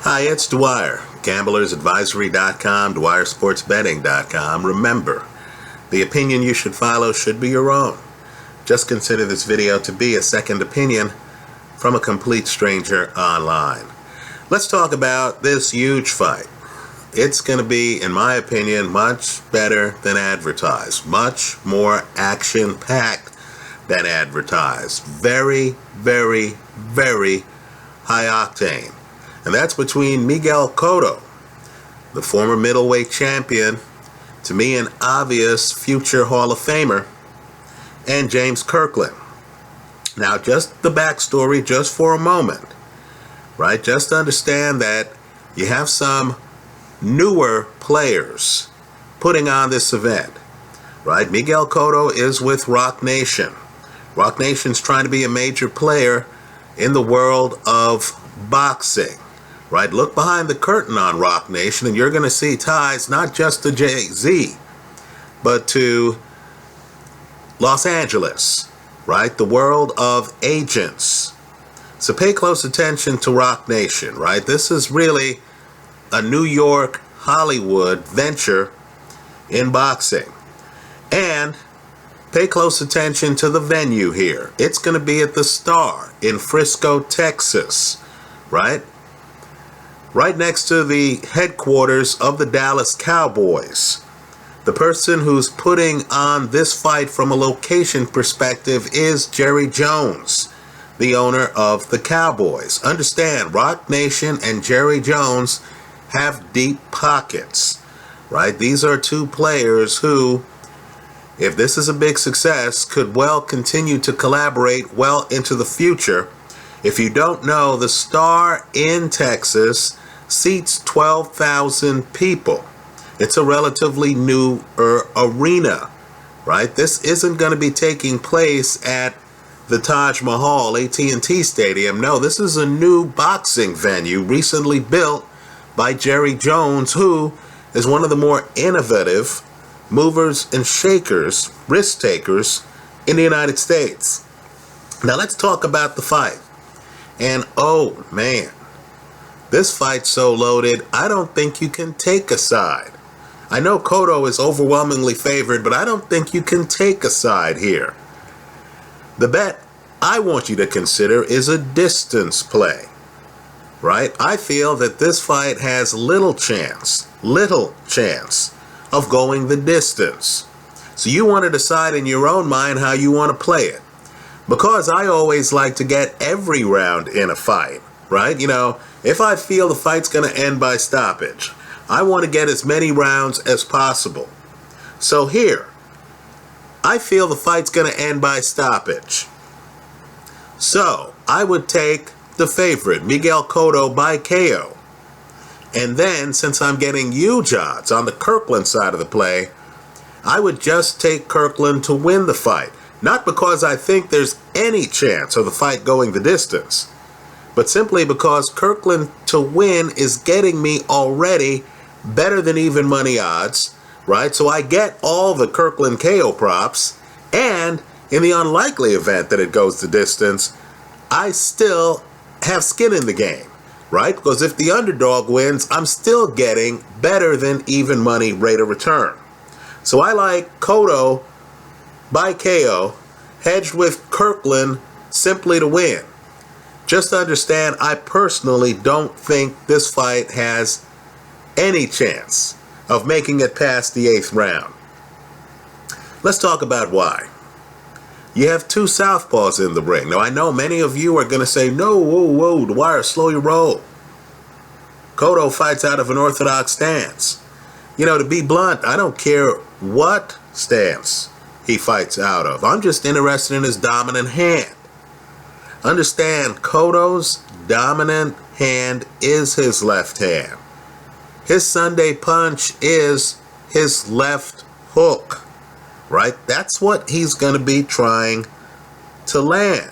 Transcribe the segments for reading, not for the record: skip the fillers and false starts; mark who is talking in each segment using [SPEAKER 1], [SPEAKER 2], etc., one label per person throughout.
[SPEAKER 1] Hi, it's Dwyer, gamblersadvisory.com, dwyersportsbetting.com. Remember, the opinion you should follow should be your own. Just consider this video to be a second opinion from a complete stranger online. Let's talk about this huge fight. It's going to be, in my opinion, much better than advertised. Much more action-packed than advertised. Very, very, very high octane. And that's between Miguel Cotto, the former middleweight champion, to me an obvious future Hall of Famer, and James Kirkland. Now, just the backstory, just for a moment, right? Just understand that you have some newer players putting on this event, right? Miguel Cotto is with Rock Nation. Rock Nation's trying to be a major player in the world of boxing, right? Look behind the curtain on Rock Nation and you're going to see ties not just to Jay-Z, but to Los Angeles, right? The world of agents. So pay close attention to Rock Nation, right? This is really a New York, Hollywood venture in boxing. And pay close attention to the venue here. It's going to be at the Star in Frisco, Texas, right? Right next to the headquarters of the Dallas Cowboys. The person who's putting on this fight from a location perspective is Jerry Jones, the owner of the Cowboys. Understand, Rock Nation and Jerry Jones have deep pockets, right? These are two players who, if this is a big success, could well continue to collaborate well into the future. If you don't know, the Star in Texas seats 12,000 people. It's a relatively new arena, right? This isn't going to be taking place at the Taj Mahal AT&T Stadium. No, this is a new boxing venue recently built by Jerry Jones, who is one of the more innovative movers and shakers, risk takers in the United States. Now let's talk about the fight. And oh man, this fight's so loaded, I don't think you can take a side. I know Cotto is overwhelmingly favored, but I don't think you can take a side here. The bet I want you to consider is a distance play, right? I feel that this fight has little chance of going the distance. So you want to decide in your own mind how you want to play it. Because I always like to get every round in a fight, right? You know, if I feel the fight's going to end by stoppage, I want to get as many rounds as possible. So here, I feel the fight's going to end by stoppage. So I would take the favorite, Miguel Cotto, by KO. And then, since I'm getting huge odds on the Kirkland side of the play, I would just take Kirkland to win the fight. Not because I think there's any chance of the fight going the distance, but simply because Kirkland to win is getting me already better than even money odds, right? So I get all the Kirkland KO props, and in the unlikely event that it goes the distance, I still have skin in the game, right? Because if the underdog wins, I'm still getting better than even money rate of return. So I like Cotto by KO, hedged with Kirkland simply to win. Just understand, I personally don't think this fight has any chance of making it past the 8th round. Let's talk about why. You have two southpaws in the ring. Now, I know many of you are going to say, no, whoa, Dwyer, slow your roll. Cotto fights out of an orthodox stance. You know, to be blunt, I don't care what stance he fights out of. I'm just interested in his dominant hand. Understand, Cotto's dominant hand is his left hand. His Sunday punch is his left hook, right? That's what he's going to be trying to land.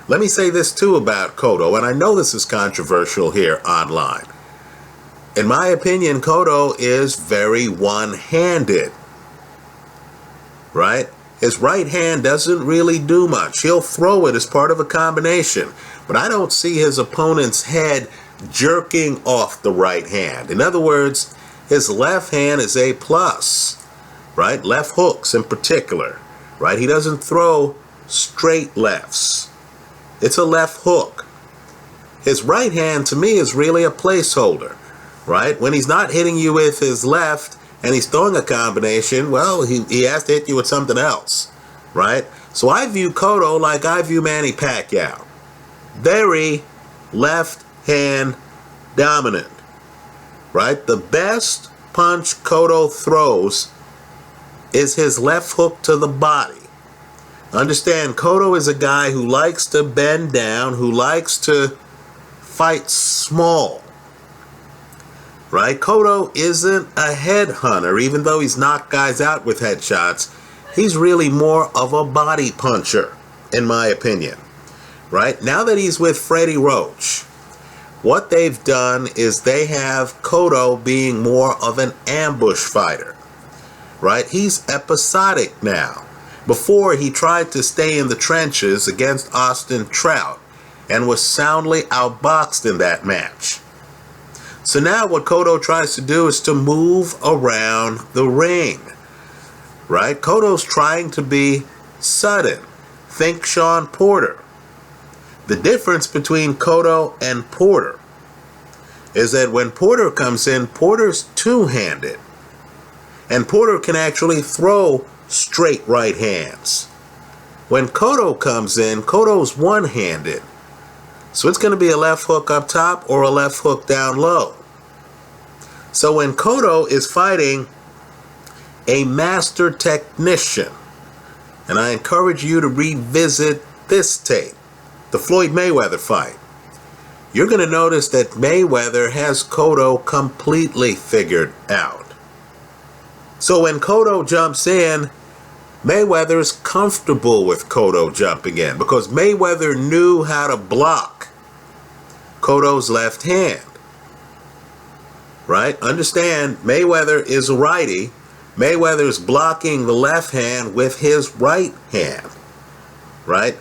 [SPEAKER 1] Let me say this too about Cotto, and I know this is controversial here online. In my opinion, Cotto is very one-handed, right? His right hand doesn't really do much. He'll throw it as part of a combination, but I don't see his opponent's head jerking off the right hand. In other words, his left hand is A+, right? Left hooks in particular, right? He doesn't throw straight lefts. It's a left hook. His right hand, to me, is really a placeholder, right? When he's not hitting you with his left and he's throwing a combination, well, he has to hit you with something else, right? So I view Cotto like I view Manny Pacquiao. Very left hand dominant, right? The best punch Cotto throws is his left hook to the body. Understand, Cotto is a guy who likes to bend down, who likes to fight small, right? Cotto isn't a headhunter, even though he's knocked guys out with headshots. He's really more of a body puncher, in my opinion, right? Now that he's with Freddie Roach, what they've done is they have Cotto being more of an ambush fighter, right? He's episodic now. Before, he tried to stay in the trenches against Austin Trout and was soundly outboxed in that match. So now what Cotto tries to do is to move around the ring, right? Cotto's trying to be sudden. Think Sean Porter. The difference between Cotto and Porter is that when Porter comes in, Porter's two-handed. And Porter can actually throw straight right hands. When Cotto comes in, Cotto's one-handed. So it's going to be a left hook up top or a left hook down low. So when Cotto is fighting a master technician, and I encourage you to revisit this tape, the Floyd Mayweather fight, you're going to notice that Mayweather has Cotto completely figured out. So when Cotto jumps in, Mayweather's comfortable with Cotto jumping in because Mayweather knew how to block Cotto's left hand, right? Understand, Mayweather is a righty. Mayweather's blocking the left hand with his right hand, right?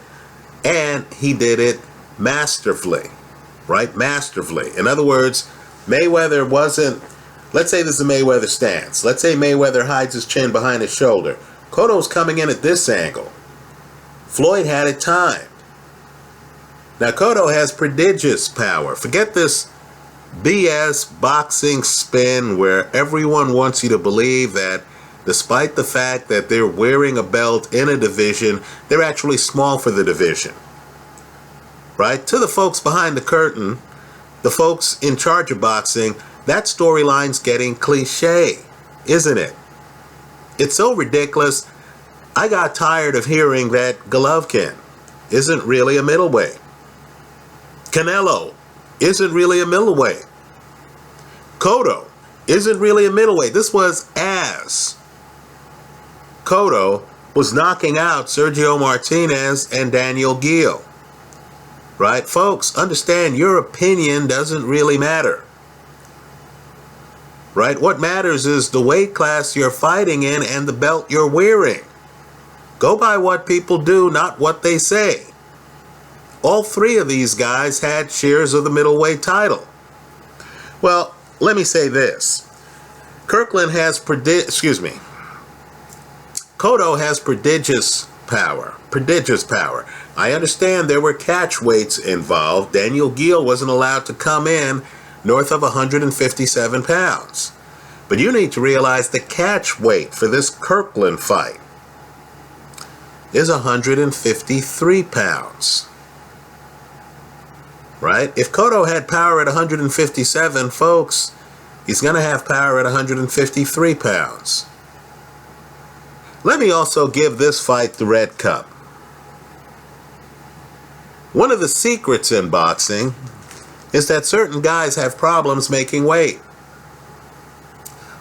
[SPEAKER 1] And he did it masterfully, right? Masterfully. In other words, Mayweather wasn't, let's say this is a Mayweather stance. Let's say Mayweather hides his chin behind his shoulder. Cotto's coming in at this angle. Floyd had it timed. Now Cotto has prodigious power. Forget this BS boxing spin where everyone wants you to believe that despite the fact that they're wearing a belt in a division, they're actually small for the division. Right? To the folks behind the curtain, the folks in charge of boxing, that storyline's getting cliche, isn't it? It's so ridiculous. I got tired of hearing that Golovkin isn't really a middleweight. Canelo isn't really a middleweight. Cotto isn't really a middleweight. This was as Cotto was knocking out Sergio Martinez and Daniel Gill. Right? Folks, understand your opinion doesn't really matter. Right? What matters is the weight class you're fighting in and the belt you're wearing. Go by what people do, not what they say. All three of these guys had shares of the middleweight title. Well, let me say this. Kirkland has Cotto has prodigious power. Prodigious power. I understand there were catch weights involved. Daniel Gill wasn't allowed to come in north of 157 pounds. But you need to realize the catch weight for this Kirkland fight is 153 pounds. Right? If Cotto had power at 157, folks, he's going to have power at 153 pounds. Let me also give this fight the red cup. One of the secrets in boxing is that certain guys have problems making weight.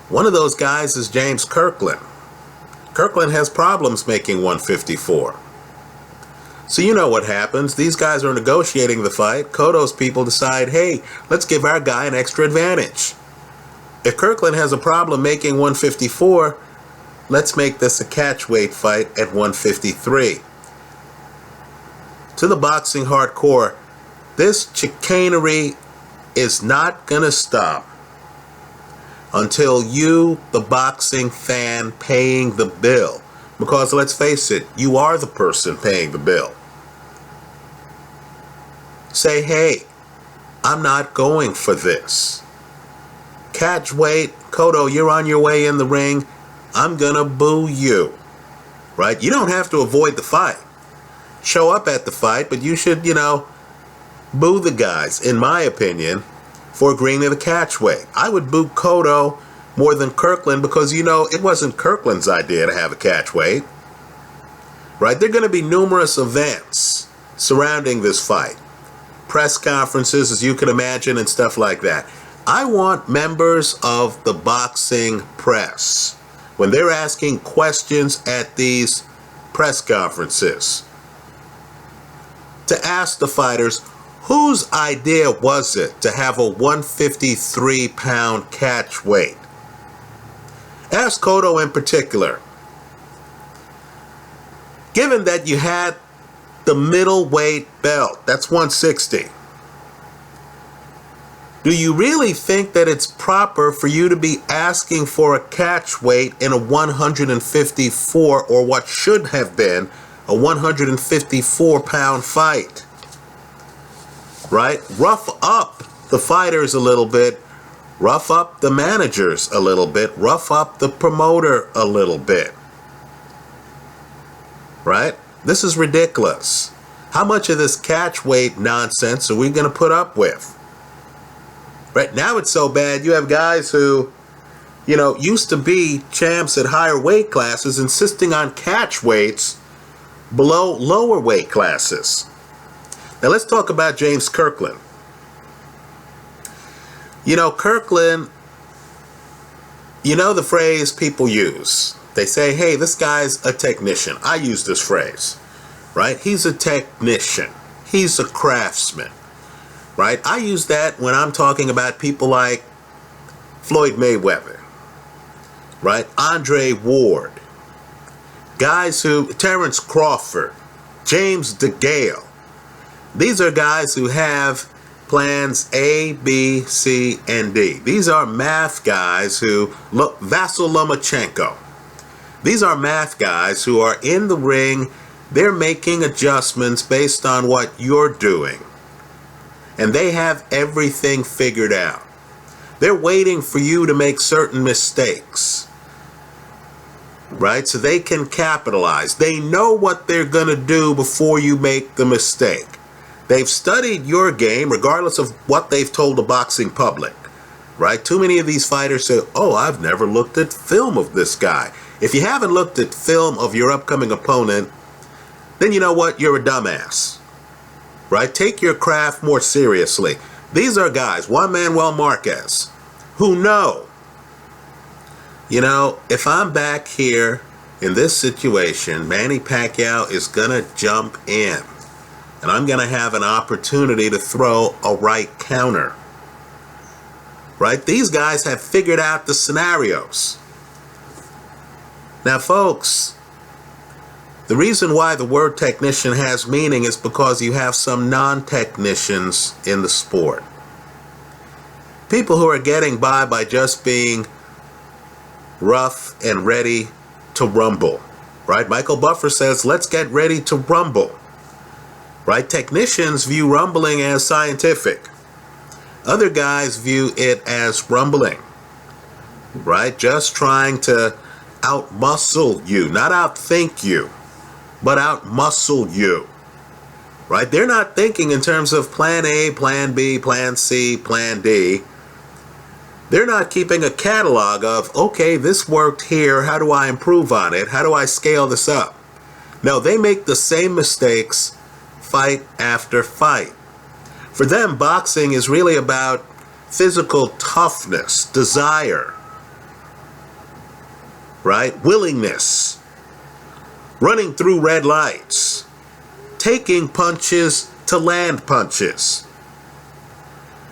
[SPEAKER 1] One of those guys is James Kirkland. Kirkland has problems making 154. So you know what happens. These guys are negotiating the fight. Cotto's people decide, hey, let's give our guy an extra advantage. If Kirkland has a problem making 154, let's make this a catchweight fight at 153. To the boxing hardcore, this chicanery is not going to stop until you, the boxing fan, paying the bill. Because let's face it, you are the person paying the bill. Say, hey, I'm not going for this. Catch weight, Cotto, you're on your way in the ring. I'm going to boo you. Right? You don't have to avoid the fight. Show up at the fight, but you should, boo the guys, in my opinion, for agreeing to the catch weight. I would boo Cotto more than Kirkland because, it wasn't Kirkland's idea to have a catch weight. Right? There are going to be numerous events surrounding this fight. Press conferences, as you can imagine, and stuff like that. I want members of the boxing press, when they're asking questions at these press conferences, to ask the fighters, whose idea was it to have a 153-pound catch weight? Ask Cotto in particular. Given that you had the middleweight belt, that's 160, do you really think that it's proper for you to be asking for a catch weight in a 154, or what should have been a 154-pound fight? Right? Rough up the fighters a little bit, rough up the managers a little bit, rough up the promoter a little bit. Right? This is ridiculous. How much of this catch weight nonsense are we going to put up with? Right now it's so bad, you have guys who, used to be champs at higher weight classes insisting on catch weights below lower weight classes. Now let's talk about James Kirkland. Kirkland, the phrase people use. They say, hey, this guy's a technician. I use this phrase, right? He's a technician. He's a craftsman. Right? I use that when I'm talking about people like Floyd Mayweather, right? Andre Ward, guys Terrence Crawford, James DeGale. These are guys who have plans A, B, C, and D. These are math guys Vasyl Lomachenko. These are math guys who are in the ring. They're making adjustments based on what you're doing. And they have everything figured out. They're waiting for you to make certain mistakes, right? So they can capitalize. They know what they're going to do before you make the mistake. They've studied your game regardless of what they've told the boxing public, right? Too many of these fighters say, oh, I've never looked at film of this guy. If you haven't looked at film of your upcoming opponent, then you know what? You're a dumbass. Right? Take your craft more seriously. These are guys, Juan Manuel Marquez, who know, if I'm back here in this situation, Manny Pacquiao is going to jump in. And I'm going to have an opportunity to throw a right counter. Right? These guys have figured out the scenarios. Now, folks, the reason why the word technician has meaning is because you have some non-technicians in the sport. People who are getting by just being rough and ready to rumble. Right? Michael Buffer says, let's get ready to rumble. Right? Technicians view rumbling as scientific. Other guys view it as rumbling. Right? Just trying to out-muscle you, not out-think you, but out-muscle you, right? They're not thinking in terms of plan A, plan B, plan C, plan D. They're not keeping a catalog of, okay, this worked here, how do I improve on it? How do I scale this up? No, they make the same mistakes fight after fight. For them, boxing is really about physical toughness, desire, right? Willingness. Running through red lights, taking punches to land punches.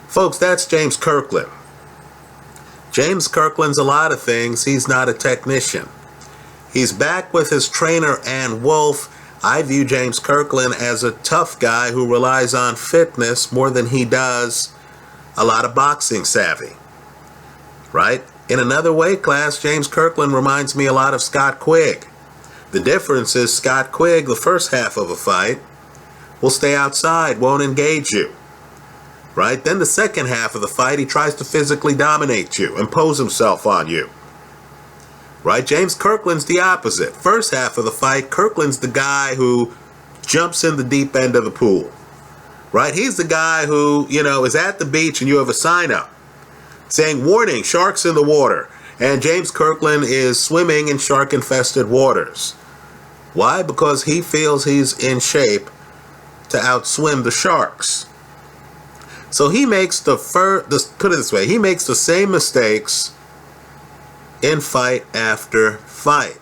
[SPEAKER 1] Folks, that's James Kirkland. James Kirkland's a lot of things. He's not a technician. He's back with his trainer, Ann Wolfe. I view James Kirkland as a tough guy who relies on fitness more than he does a lot of boxing savvy, right? In another weight class, James Kirkland reminds me a lot of Scott Quigg. The difference is Scott Quigg, the first half of a fight, will stay outside, won't engage you, right? Then the second half of the fight, he tries to physically dominate you, impose himself on you, right? James Kirkland's the opposite. First half of the fight, Kirkland's the guy who jumps in the deep end of the pool, right? He's the guy who, is at the beach and you have a sign up saying, warning, sharks in the water. And James Kirkland is swimming in shark-infested waters. Why? Because he feels he's in shape to outswim the sharks. So he makes put it this way, he makes the same mistakes in fight after fight.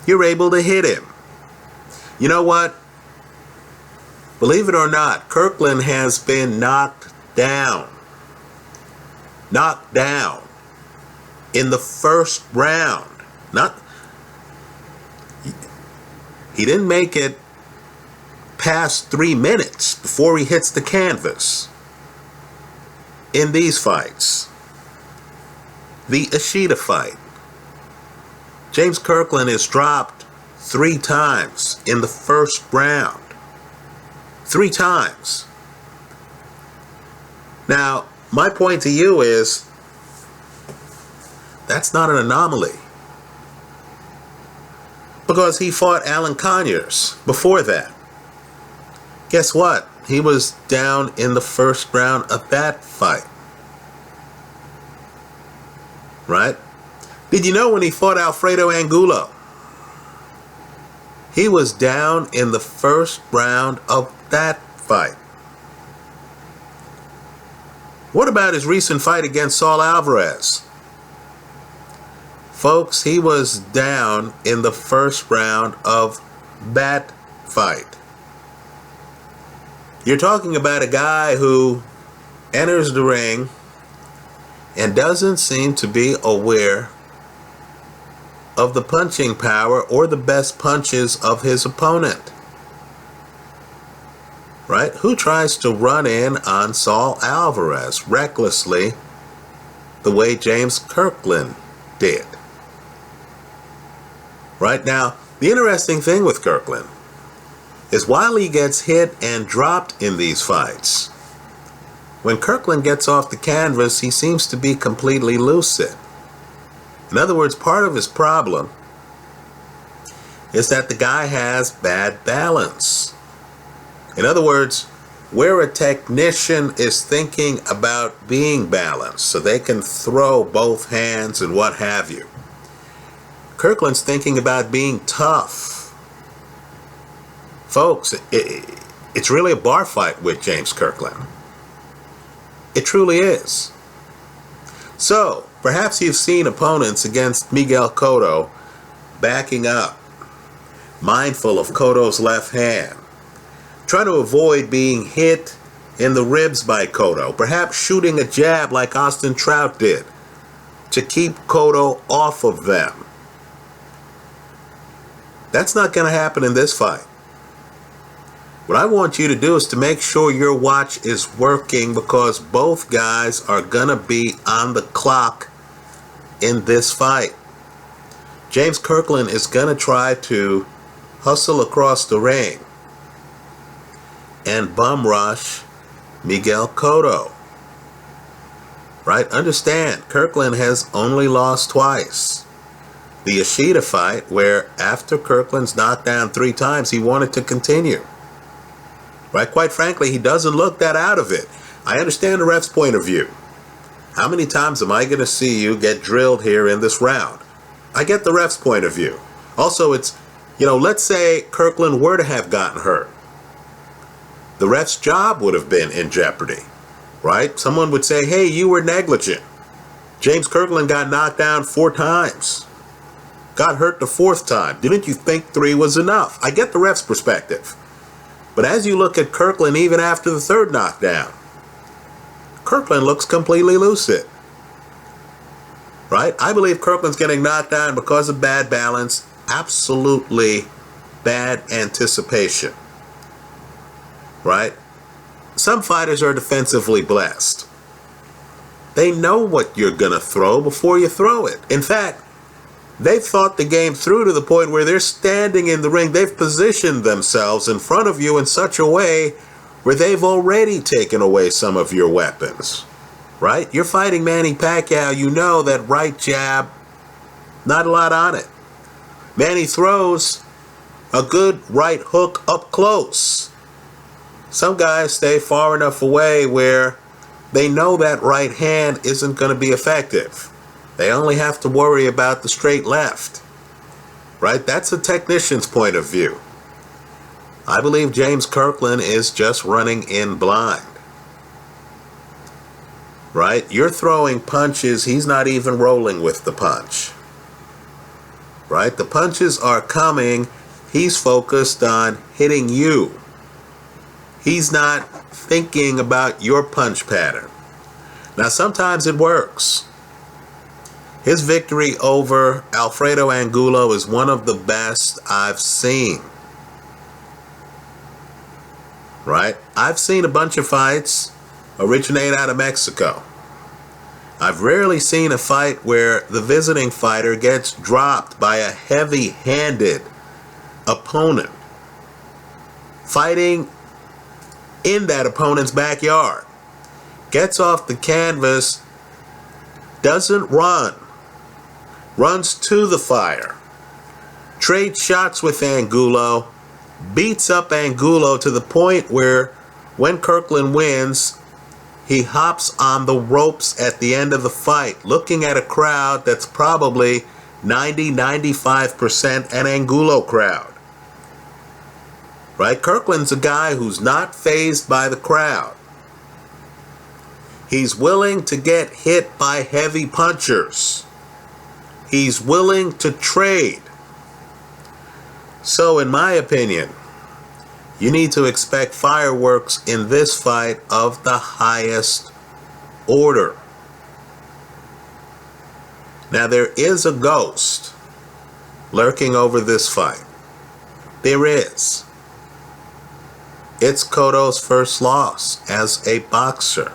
[SPEAKER 1] You're able to hit him. You know what? Believe it or not, Kirkland has been knocked down in the first round. He didn't make it past 3 minutes before he hits the canvas in these fights. The Ishida fight, James Kirkland is dropped 3 times in the first round. 3 times. Now, my point to you is, that's not an anomaly. Because he fought Alan Conyers before that. Guess what? He was down in the first round of that fight. Right? Did you know when he fought Alfredo Angulo, he was down in the first round of that fight? What about his recent fight against Saul Alvarez? Folks, he was down in the first round of that fight. You're talking about a guy who enters the ring and doesn't seem to be aware of the punching power or the best punches of his opponent. Right? Who tries to run in on Saul Alvarez recklessly the way James Kirkland did? Right? Now, the interesting thing with Kirkland is while he gets hit and dropped in these fights, when Kirkland gets off the canvas, he seems to be completely lucid. In other words, part of his problem is that the guy has bad balance. In other words, where a technician is thinking about being balanced so they can throw both hands and what have you, Kirkland's thinking about being tough. Folks, it's really a bar fight with James Kirkland. It truly is. So, perhaps you've seen opponents against Miguel Cotto backing up, mindful of Cotto's left hand, trying to avoid being hit in the ribs by Cotto, perhaps shooting a jab like Austin Trout did to keep Cotto off of them. That's not going to happen in this fight. What I want you to do is to make sure your watch is working, because both guys are going to be on the clock in this fight. James Kirkland is going to try to hustle across the ring and bum rush Miguel Cotto. Right? Understand, Kirkland has only lost twice. The Ishida fight, where after Kirkland's knocked down 3 times, he wanted to continue. Right? Quite frankly, he doesn't look that out of it. I understand the ref's point of view. How many times am I going to see you get drilled here in this round? I get the ref's point of view. Also, it's, let's say Kirkland were to have gotten hurt. The ref's job would have been in jeopardy. Right? Someone would say, hey, you were negligent. James Kirkland got knocked down 4 times. Got hurt the 4th time. Didn't you think 3 was enough? I get the ref's perspective. But as you look at Kirkland, even after the 3rd knockdown, Kirkland looks completely lucid. Right? I believe Kirkland's getting knocked down because of bad balance, absolutely bad anticipation. Right? some fighters are defensively blessed. They know what you're going to throw before you throw it. In fact, they've thought the game through to the point where they're standing in the ring. They've positioned themselves in front of you in such a way where they've already taken away some of your weapons. Right? You're fighting Manny Pacquiao. You know that right jab, not a lot on it. Manny throws a good right hook up close. Some guys stay far enough away where they know that right hand isn't going to be effective. They only have to worry about the straight left. Right? That's a technician's point of view. I believe James Kirkland is just running in blind. Right? You're throwing punches. He's not even rolling with the punch. Right? The punches are coming. He's focused on hitting you. He's not thinking about your punch pattern. Now, sometimes it works. His victory over Alfredo Angulo is one of the best I've seen. Right? I've seen a bunch of fights originate out of Mexico. I've rarely seen a fight where the visiting fighter gets dropped by a heavy-handed opponent fighting in that opponent's backyard. Gets off the canvas, doesn't run, runs to the fire, trades shots with Angulo, beats up Angulo to the point where when Kirkland wins, he hops on the ropes at the end of the fight, looking at a crowd that's probably 90-95% an Angulo crowd. Right? Kirkland's a guy who's not fazed by the crowd. He's willing to get hit by heavy punchers. He's willing to trade. So, in my opinion, you need to expect fireworks in this fight of the highest order. Now, there is a ghost lurking over this fight. There is. It's Cotto's first loss as a boxer.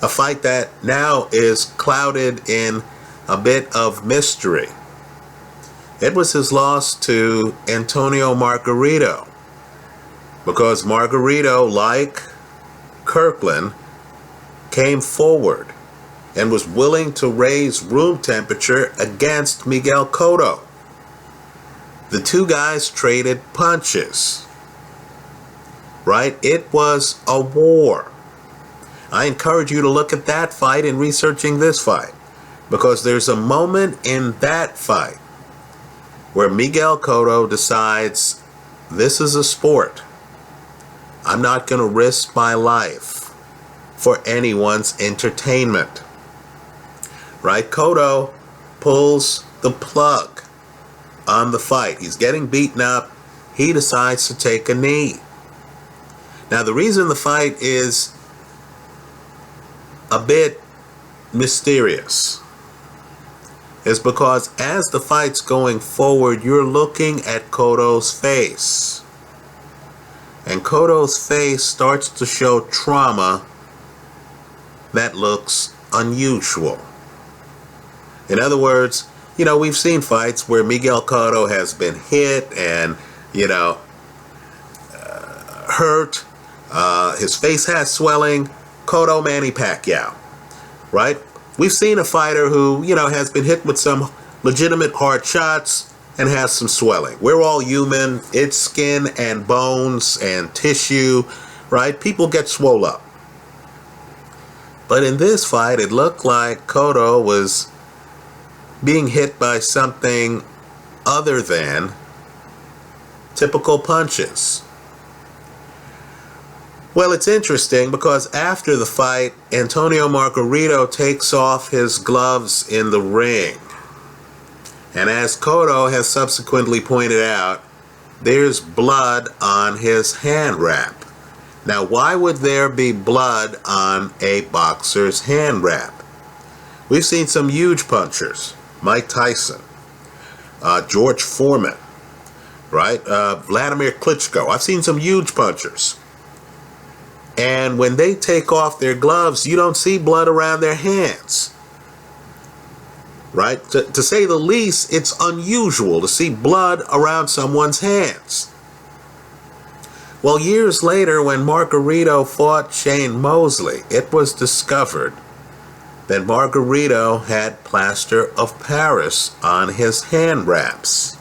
[SPEAKER 1] A fight that now is clouded in a bit of mystery. It was his loss to Antonio Margarito, because Margarito, like Kirkland, came forward and was willing to raise room temperature against Miguel Cotto. The two guys traded punches. Right? It was a war. I encourage you to look at that fight in researching this fight, because there's a moment in that fight where Miguel Cotto decides, this is a sport. I'm not going to risk my life for anyone's entertainment. Right? Cotto pulls the plug on the fight. He's getting beaten up. He decides to take a knee. Now, the reason the fight is a bit mysterious is because as the fight's going forward, you're looking at Cotto's face. And Cotto's face starts to show trauma that looks unusual. In other words, we've seen fights where Miguel Cotto has been hit and, hurt. His face has swelling. Cotto, Manny Pacquiao. Right? We've seen a fighter who, has been hit with some legitimate hard shots and has some swelling. We're all human. It's skin and bones and tissue, right? People get swole up. But in this fight, it looked like Cotto was being hit by something other than typical punches. Well, it's interesting because after the fight, Antonio Margarito takes off his gloves in the ring. And as Cotto has subsequently pointed out, there's blood on his hand wrap. Now, why would there be blood on a boxer's hand wrap? We've seen some huge punchers. Mike Tyson, George Foreman, right? Vladimir Klitschko. I've seen some huge punchers. And when they take off their gloves, you don't see blood around their hands. Right? To say the least, it's unusual to see blood around someone's hands. Well, years later, when Margarito fought Shane Mosley, it was discovered that Margarito had plaster of Paris on his hand wraps.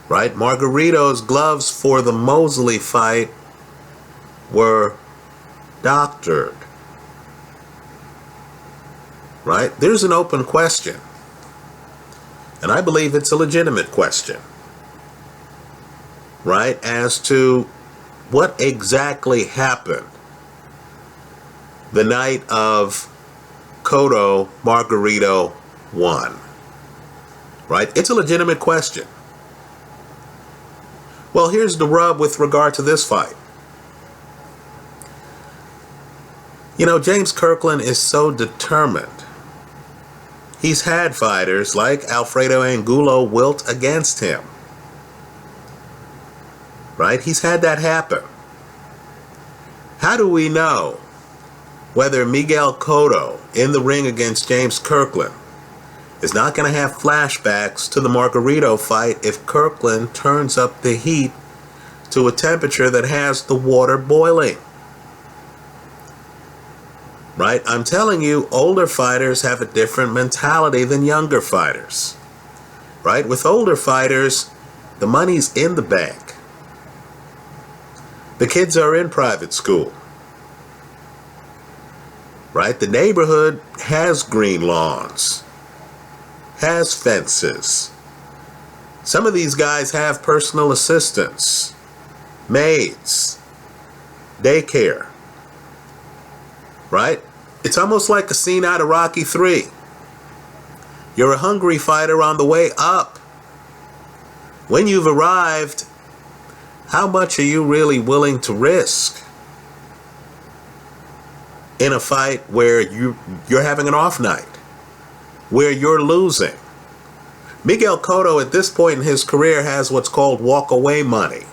[SPEAKER 1] Right? Margarito's gloves for the Mosley fight were doctored. Right? There's an open question. And I believe it's a legitimate question. Right? As to what exactly happened the night of Cotto Margarito 1. Right? It's a legitimate question. Well, here's the rub with regard to this fight. You know, James Kirkland is so determined. He's had fighters like Alfredo Angulo wilt against him. Right? He's had that happen. How do we know whether Miguel Cotto in the ring against James Kirkland is not going to have flashbacks to the Margarito fight if Kirkland turns up the heat to a temperature that has the water boiling? Right? I'm telling you, older fighters have a different mentality than younger fighters. Right? With older fighters, the money's in the bank. The kids are in private school. Right? The neighborhood has green lawns, has fences. Some of these guys have personal assistants, maids, daycare. Right? It's almost like a scene out of Rocky 3. You're a hungry fighter on the way up. When you've arrived, how much are you really willing to risk in a fight where you're having an off night, where you're losing? Miguel Cotto at this point in his career has what's called walk-away money.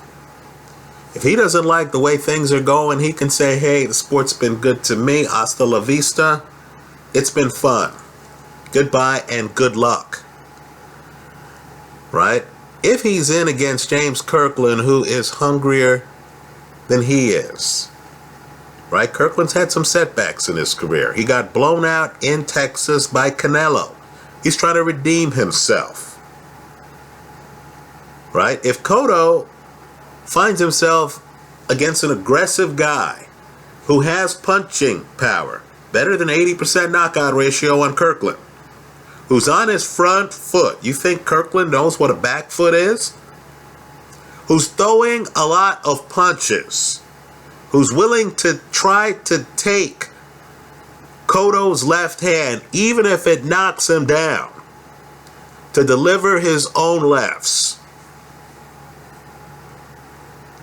[SPEAKER 1] If he doesn't like the way things are going, he can say, hey, the sport's been good to me. Hasta la vista. It's been fun. Goodbye and good luck. Right? If he's in against James Kirkland, who is hungrier than he is. Right? Kirkland's had some setbacks in his career. He got blown out in Texas by Canelo. He's trying to redeem himself. Right? If Cotto finds himself against an aggressive guy who has punching power, better than 80% knockout ratio on Kirkland, who's on his front foot. You think Kirkland knows what a back foot is? Who's throwing a lot of punches, who's willing to try to take Cotto's left hand, even if it knocks him down, to deliver his own lefts.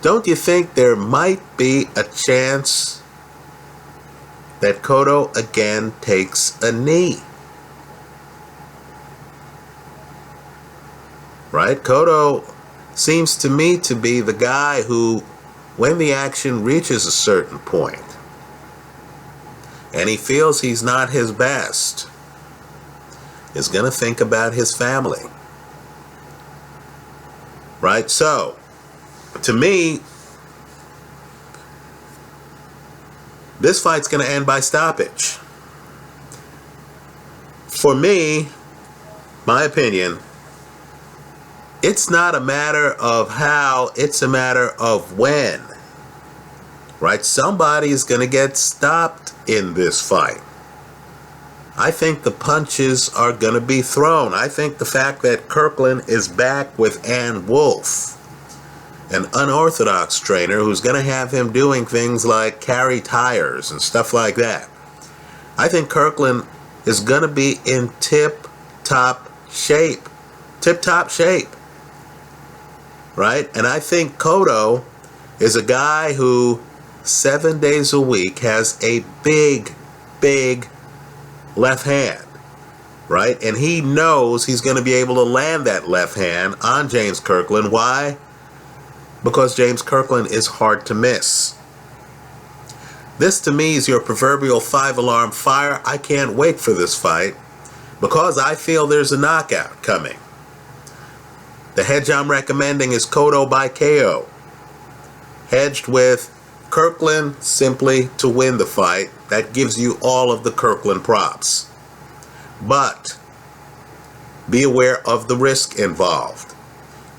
[SPEAKER 1] Don't you think there might be a chance that Cotto again takes a knee? Right? Cotto seems to me to be the guy who, when the action reaches a certain point, and he feels he's not his best, is going to think about his family. Right? So, to me, this fight's going to end by stoppage. For me, my opinion, it's not a matter of how, it's a matter of when. Right? Somebody is going to get stopped in this fight. I think the punches are going to be thrown. I think the fact that Kirkland is back with Ann Wolfe, an unorthodox trainer who's going to have him doing things like carry tires and stuff like that. I think Kirkland is going to be in tip-top shape. Tip-top shape. Right? And I think Cotto is a guy who 7 days a week has a big, big left hand. Right? And he knows he's going to be able to land that left hand on James Kirkland. Why? because James Kirkland is hard to miss. This to me is your proverbial 5-alarm fire. I can't wait for this fight because I feel there's a knockout coming. The hedge I'm recommending is Cotto by KO, hedged with Kirkland simply to win the fight. That gives you all of the Kirkland props. But be aware of the risk involved.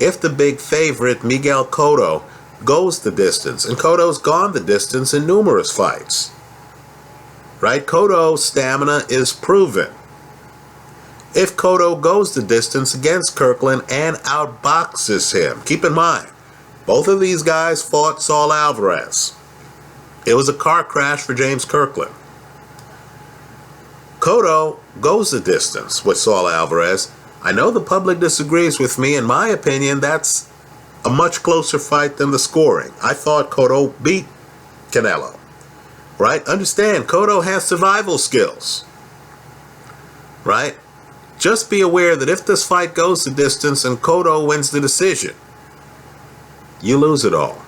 [SPEAKER 1] If the big favorite, Miguel Cotto, goes the distance, and Cotto's gone the distance in numerous fights, right? Cotto's stamina is proven. If Cotto goes the distance against Kirkland and outboxes him, keep in mind, both of these guys fought Saul Alvarez. It was a car crash for James Kirkland. Cotto goes the distance with Saul Alvarez. I know the public disagrees with me. In my opinion, that's a much closer fight than the scoring. I thought Cotto beat Canelo, right? Understand, Cotto has survival skills, right? Just be aware that if this fight goes the distance and Cotto wins the decision, you lose it all.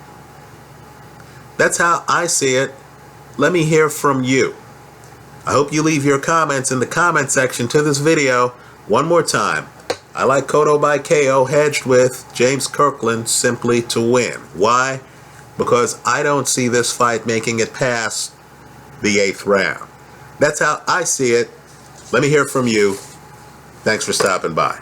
[SPEAKER 1] That's how I see it. Let me hear from you. I hope you leave your comments in the comment section to this video. One more time. I like Cotto by KO hedged with James Kirkland simply to win. Why? Because I don't see this fight making it past the 8th round. That's how I see it. Let me hear from you. Thanks for stopping by.